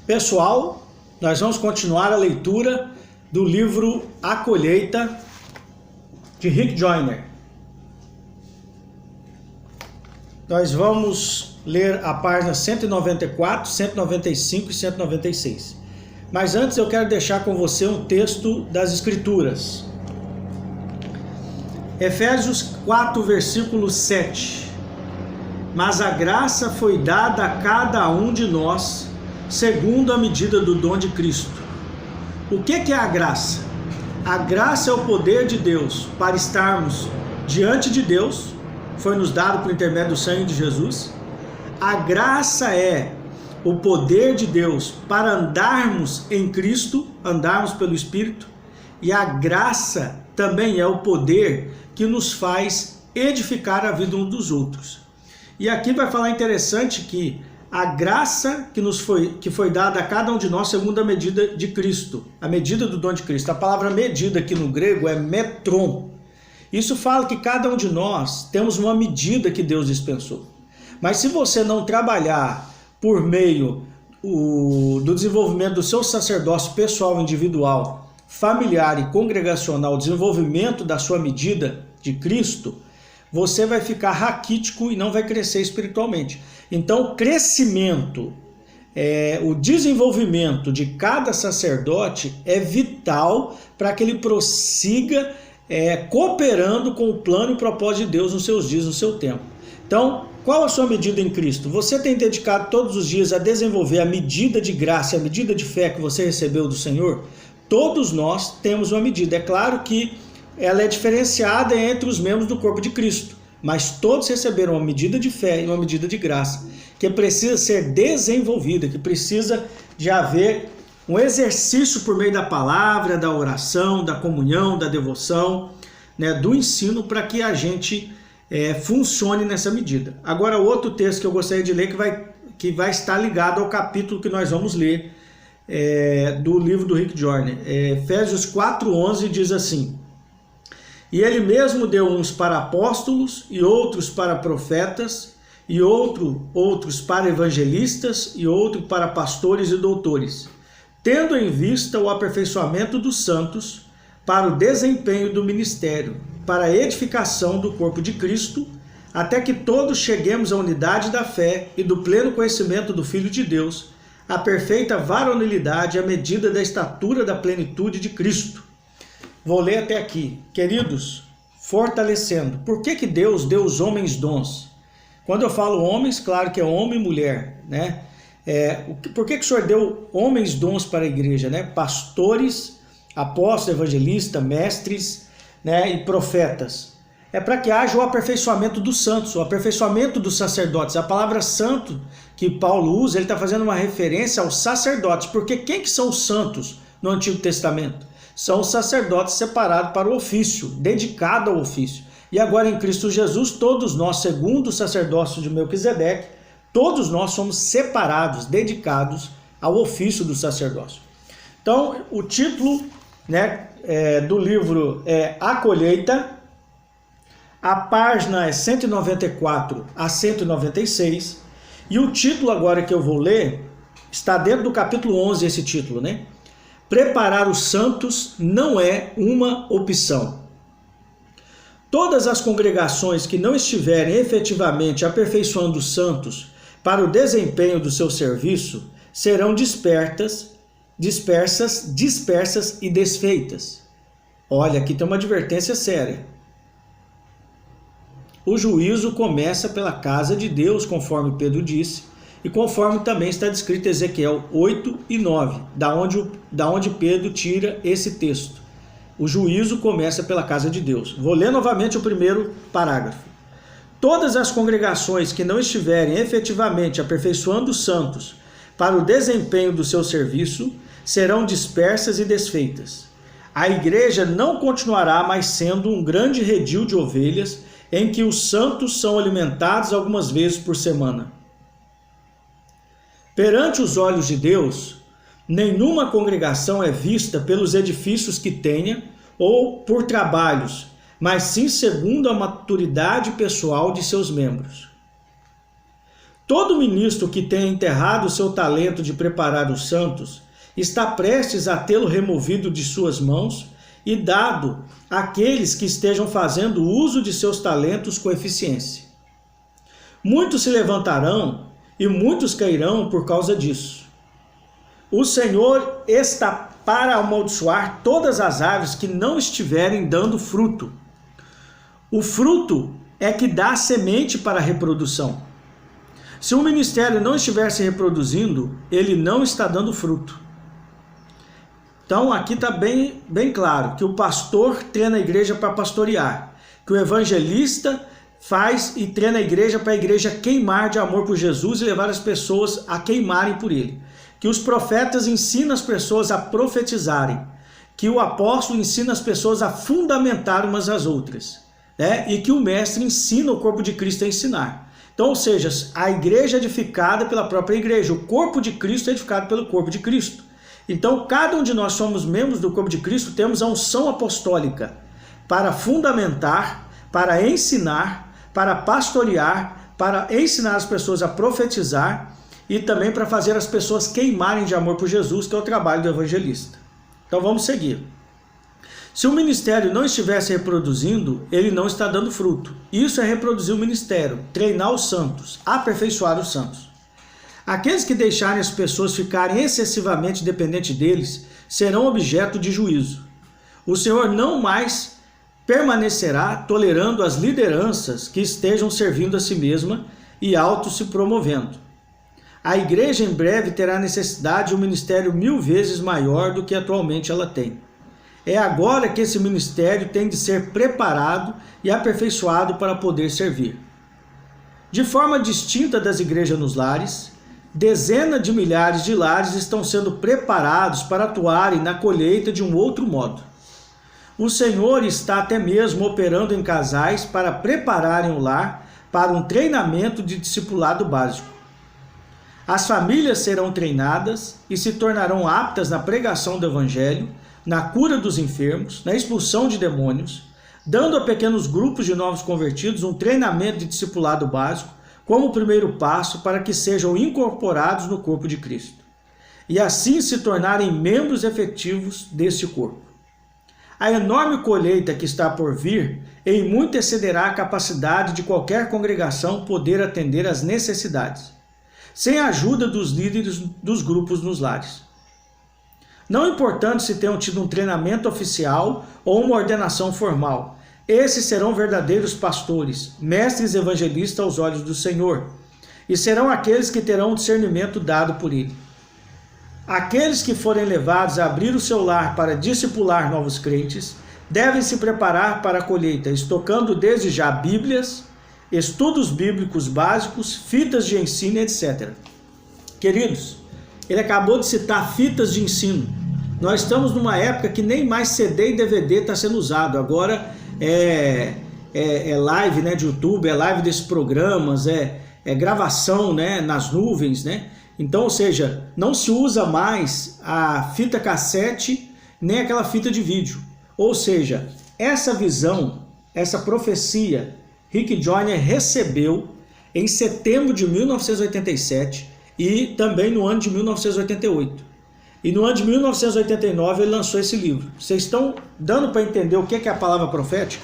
Pessoal, nós vamos continuar a leitura do livro A Colheita, de Rick Joyner. Nós vamos ler a página 194, 195 e 196. Mas antes eu quero deixar com você um texto das Escrituras. Efésios 4, versículo 7. Mas a graça foi dada a cada um de nós, segundo a medida do dom de Cristo. O que é a graça? A graça é o poder de Deus para estarmos diante de Deus, foi nos dado por intermédio do sangue de Jesus. A graça é o poder de Deus para andarmos em Cristo, andarmos pelo Espírito. E a graça também é o poder que nos faz edificar a vida uns dos outros. E aqui vai falar interessante que a graça que foi dada a cada um de nós segundo a medida de Cristo, a medida do dom de Cristo. A palavra medida aqui no grego é metron. Isso fala que cada um de nós temos uma medida que Deus dispensou. Mas se você não trabalhar por meio do desenvolvimento do seu sacerdócio pessoal, individual, familiar e congregacional, desenvolvimento da sua medida de Cristo, você vai ficar raquítico e não vai crescer espiritualmente. Então, o crescimento, o desenvolvimento de cada sacerdote é vital para que ele prossiga cooperando com o plano e propósito de Deus nos seus dias, no seu tempo. Então, qual a sua medida em Cristo? Você tem dedicado todos os dias a desenvolver a medida de graça, a medida de fé que você recebeu do Senhor? Todos nós temos uma medida. É claro que ela é diferenciada entre os membros do corpo de Cristo, mas todos receberam uma medida de fé e uma medida de graça, que precisa ser desenvolvida, que precisa de haver um exercício por meio da palavra, da oração, da comunhão, da devoção, do ensino, para que a gente funcione nessa medida. Agora, outro texto que eu gostaria de ler, que vai estar ligado ao capítulo que nós vamos ler do livro do Rick Joyner. Efésios 4:11 diz assim: E ele mesmo deu uns para apóstolos, e outros para profetas, e outros para evangelistas, e outros para pastores e doutores, tendo em vista o aperfeiçoamento dos santos, para o desempenho do ministério, para a edificação do corpo de Cristo, até que todos cheguemos à unidade da fé e do pleno conhecimento do Filho de Deus, à perfeita varonilidade, à medida da estatura da plenitude de Cristo. Vou ler até aqui. Queridos, fortalecendo. Por que Deus deu os homens dons? Quando eu falo homens, claro que é homem e mulher, né? Por que o Senhor deu homens dons para a igreja, né? Pastores, apóstolos, evangelistas, mestres, e profetas. É para que haja o aperfeiçoamento dos santos, o aperfeiçoamento dos sacerdotes. A palavra santo que Paulo usa, ele está fazendo uma referência aos sacerdotes. Porque quem que são os santos no Antigo Testamento? São os sacerdotes separados para o ofício, dedicados ao ofício. E agora em Cristo Jesus, todos nós, segundo o sacerdócio de Melquisedeque, todos nós somos separados, dedicados ao ofício do sacerdócio. Então, o título do livro é A Colheita, a página é 194 a 196, e o título agora que eu vou ler, está dentro do capítulo 11 esse título, Preparar os santos não é uma opção. Todas as congregações que não estiverem efetivamente aperfeiçoando os santos para o desempenho do seu serviço serão dispersas e desfeitas. Olha, aqui tem uma advertência séria. O juízo começa pela casa de Deus, conforme Pedro disse, e conforme também está descrito em Ezequiel 8 e 9, da onde Pedro tira esse texto. O juízo começa pela casa de Deus. Vou ler novamente o primeiro parágrafo. Todas as congregações que não estiverem efetivamente aperfeiçoando os santos para o desempenho do seu serviço serão dispersas e desfeitas. A igreja não continuará mais sendo um grande redil de ovelhas em que os santos são alimentados algumas vezes por semana. Perante os olhos de Deus, nenhuma congregação é vista pelos edifícios que tenha ou por trabalhos, mas sim segundo a maturidade pessoal de seus membros. Todo ministro que tenha enterrado o seu talento de preparar os santos está prestes a tê-lo removido de suas mãos e dado àqueles que estejam fazendo uso de seus talentos com eficiência. Muitos se levantarão e muitos cairão por causa disso. O Senhor está para amaldiçoar todas as árvores que não estiverem dando fruto. O fruto é que dá semente para a reprodução. Se o ministério não estiver se reproduzindo, ele não está dando fruto. Então aqui está bem claro que o pastor treina a igreja para pastorear, que o evangelista faz e treina a igreja para a igreja queimar de amor por Jesus e levar as pessoas a queimarem por ele. Que os profetas ensinam as pessoas a profetizarem, que o apóstolo ensina as pessoas a fundamentar umas às outras, né? E que o mestre ensina o corpo de Cristo a ensinar. Então, ou seja, a igreja é edificada pela própria igreja, o corpo de Cristo é edificado pelo corpo de Cristo. Então, cada um de nós somos membros do corpo de Cristo, temos a unção apostólica para fundamentar, para ensinar, para pastorear, para ensinar as pessoas a profetizar e também para fazer as pessoas queimarem de amor por Jesus, que é o trabalho do evangelista. Então vamos seguir. Se o ministério não estiver se reproduzindo, ele não está dando fruto. Isso é reproduzir o ministério, treinar os santos, aperfeiçoar os santos. Aqueles que deixarem as pessoas ficarem excessivamente dependentes deles serão objeto de juízo. O Senhor não mais permanecerá tolerando as lideranças que estejam servindo a si mesma e auto se promovendo. A igreja em breve terá necessidade de um ministério 1000 vezes maior do que atualmente ela tem. É agora que esse ministério tem de ser preparado e aperfeiçoado para poder servir. De forma distinta das igrejas nos lares, dezenas de milhares de lares estão sendo preparados para atuarem na colheita de um outro modo. O Senhor está até mesmo operando em casais para prepararem o lar para um treinamento de discipulado básico. As famílias serão treinadas e se tornarão aptas na pregação do evangelho, na cura dos enfermos, na expulsão de demônios, dando a pequenos grupos de novos convertidos um treinamento de discipulado básico como o primeiro passo para que sejam incorporados no corpo de Cristo e assim se tornarem membros efetivos deste corpo. A enorme colheita que está por vir em muito excederá a capacidade de qualquer congregação poder atender às necessidades, sem a ajuda dos líderes dos grupos nos lares. Não importando se tenham tido um treinamento oficial ou uma ordenação formal, esses serão verdadeiros pastores, mestres evangelistas aos olhos do Senhor, e serão aqueles que terão o discernimento dado por ele. Aqueles que forem levados a abrir o seu lar para discipular novos crentes, devem se preparar para a colheita, estocando desde já Bíblias, estudos bíblicos básicos, fitas de ensino, etc. Queridos, ele acabou de citar fitas de ensino. Nós estamos numa época que nem mais CD e DVD está sendo usado. Agora é live, né, de YouTube, é live desses programas, é gravação, né, nas nuvens, né? Então, ou seja, não se usa mais a fita cassete nem aquela fita de vídeo. Ou seja, essa visão, essa profecia, Rick Joyner recebeu em setembro de 1987 e também no ano de 1988. E no ano de 1989 ele lançou esse livro. Vocês estão dando para entender o que é a palavra profética?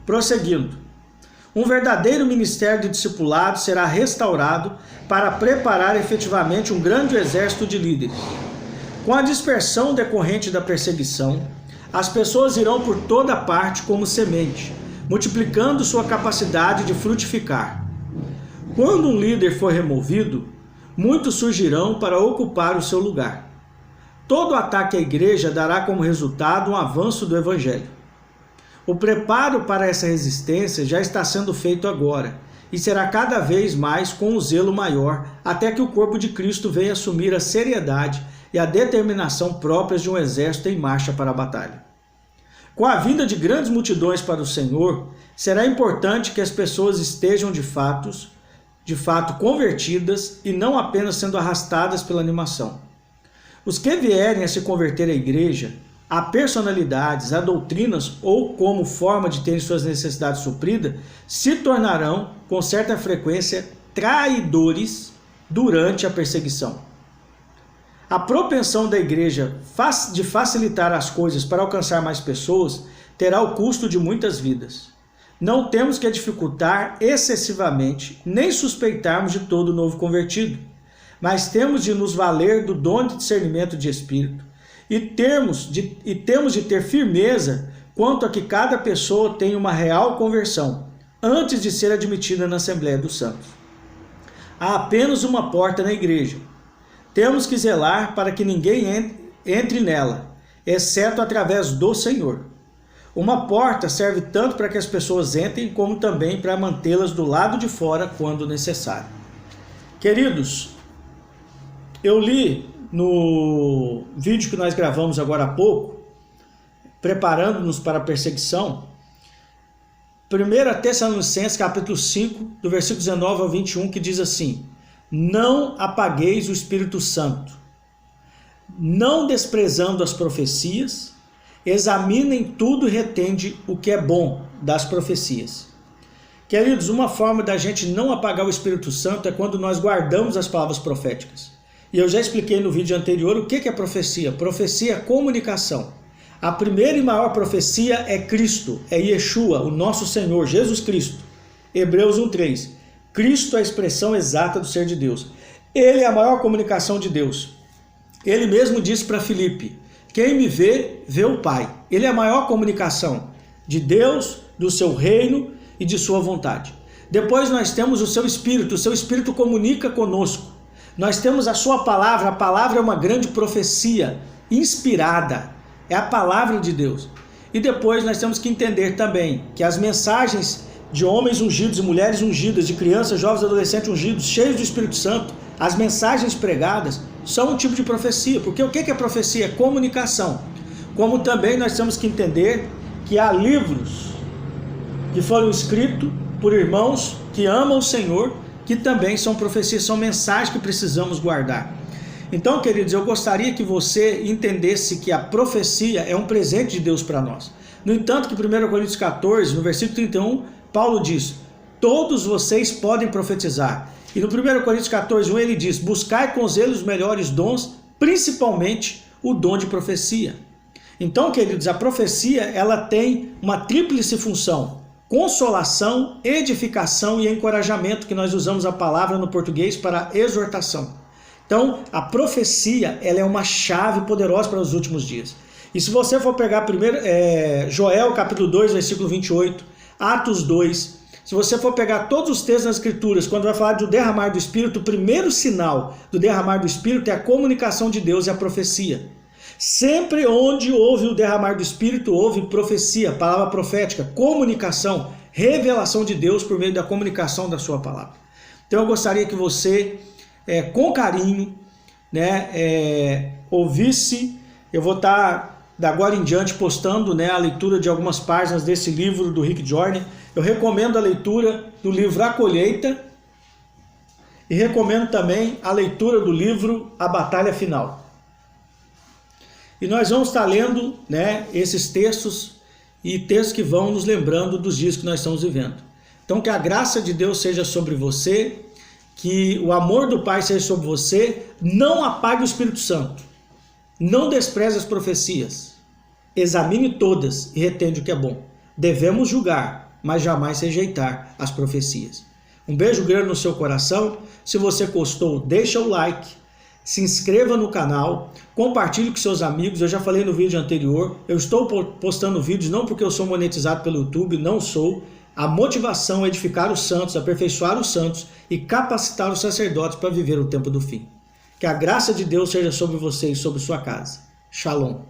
Prosseguindo. Um verdadeiro ministério de discipulado será restaurado para preparar efetivamente um grande exército de líderes. Com a dispersão decorrente da perseguição, as pessoas irão por toda parte como semente, multiplicando sua capacidade de frutificar. Quando um líder for removido, muitos surgirão para ocupar o seu lugar. Todo ataque à igreja dará como resultado um avanço do evangelho. O preparo para essa resistência já está sendo feito agora e será cada vez mais com um zelo maior até que o corpo de Cristo venha assumir a seriedade e a determinação próprias de um exército em marcha para a batalha. Com a vinda de grandes multidões para o Senhor, será importante que as pessoas estejam de fato convertidas e não apenas sendo arrastadas pela animação. Os que vierem a se converter à igreja, a personalidades, a doutrinas ou como forma de terem suas necessidades supridas, se tornarão, com certa frequência, traidores durante a perseguição. A propensão da igreja de facilitar as coisas para alcançar mais pessoas terá o custo de muitas vidas. Não temos que dificultar excessivamente, nem suspeitarmos de todo novo convertido, mas temos de nos valer do dom de discernimento de espírito e temos de ter firmeza quanto a que cada pessoa tenha uma real conversão, antes de ser admitida na Assembleia dos Santos. Há apenas uma porta na igreja. Temos que zelar para que ninguém entre nela, exceto através do Senhor. Uma porta serve tanto para que as pessoas entrem, como também para mantê-las do lado de fora quando necessário. Queridos, eu li no vídeo que nós gravamos agora há pouco, preparando-nos para a perseguição, 1 Tessalonicenses capítulo 5, do versículo 19 ao 21, que diz assim: não apagueis o Espírito Santo, não desprezando as profecias, examinem tudo e retende o que é bom das profecias. Queridos, uma forma da gente não apagar o Espírito Santo é quando nós guardamos as palavras proféticas. E eu já expliquei no vídeo anterior o que é profecia. Profecia é comunicação. A primeira e maior profecia é Cristo, é Yeshua, o nosso Senhor, Jesus Cristo. Hebreus 1:3. Cristo é a expressão exata do ser de Deus. Ele é a maior comunicação de Deus. Ele mesmo disse para Filipe: quem me vê, vê o Pai. Ele é a maior comunicação de Deus, do seu reino e de sua vontade. Depois nós temos o seu Espírito comunica conosco. Nós temos a sua palavra. A palavra é uma grande profecia inspirada. É a palavra de Deus. E depois nós temos que entender também que as mensagens de homens ungidos e mulheres ungidas, de crianças, jovens, adolescentes ungidos, cheios do Espírito Santo, as mensagens pregadas são um tipo de profecia. Porque o que é profecia? É comunicação. Como também nós temos que entender que há livros que foram escritos por irmãos que amam o Senhor, que também são profecias, são mensagens que precisamos guardar. Então, queridos, eu gostaria que você entendesse que a profecia é um presente de Deus para nós. No entanto, que 1 Coríntios 14, no versículo 31, Paulo diz: todos vocês podem profetizar. E no 1 Coríntios 14, 1, ele diz: buscai com zelo os melhores dons, principalmente o dom de profecia. Então, queridos, a profecia ela tem uma tríplice função: consolação, edificação e encorajamento, que nós usamos a palavra no português para exortação. Então, a profecia ela é uma chave poderosa para os últimos dias. E se você for pegar primeiro Joel capítulo 2, versículo 28, Atos 2, se você for pegar todos os textos das Escrituras, quando vai falar do derramar do Espírito, o primeiro sinal do derramar do Espírito é a comunicação de Deus e a profecia. Sempre onde houve o derramar do Espírito, houve profecia, palavra profética, comunicação, revelação de Deus por meio da comunicação da sua palavra. Então eu gostaria que você, com carinho, ouvisse. Eu vou estar, da agora em diante, postando a leitura de algumas páginas desse livro do Rick Joyner. Eu recomendo a leitura do livro A Colheita e recomendo também a leitura do livro A Batalha Final. E nós vamos estar lendo esses textos e textos que vão nos lembrando dos dias que nós estamos vivendo. Então que a graça de Deus seja sobre você, que o amor do Pai seja sobre você. Não apague o Espírito Santo, não despreze as profecias, examine todas e retende o que é bom. Devemos julgar, mas jamais rejeitar as profecias. Um beijo grande no seu coração. Se você gostou, deixa o like, se inscreva no canal, compartilhe com seus amigos. Eu já falei no vídeo anterior, eu estou postando vídeos não porque eu sou monetizado pelo YouTube, não sou. A motivação é edificar os santos, aperfeiçoar os santos e capacitar os sacerdotes para viver o tempo do fim. Que a graça de Deus seja sobre você e sobre sua casa. Shalom.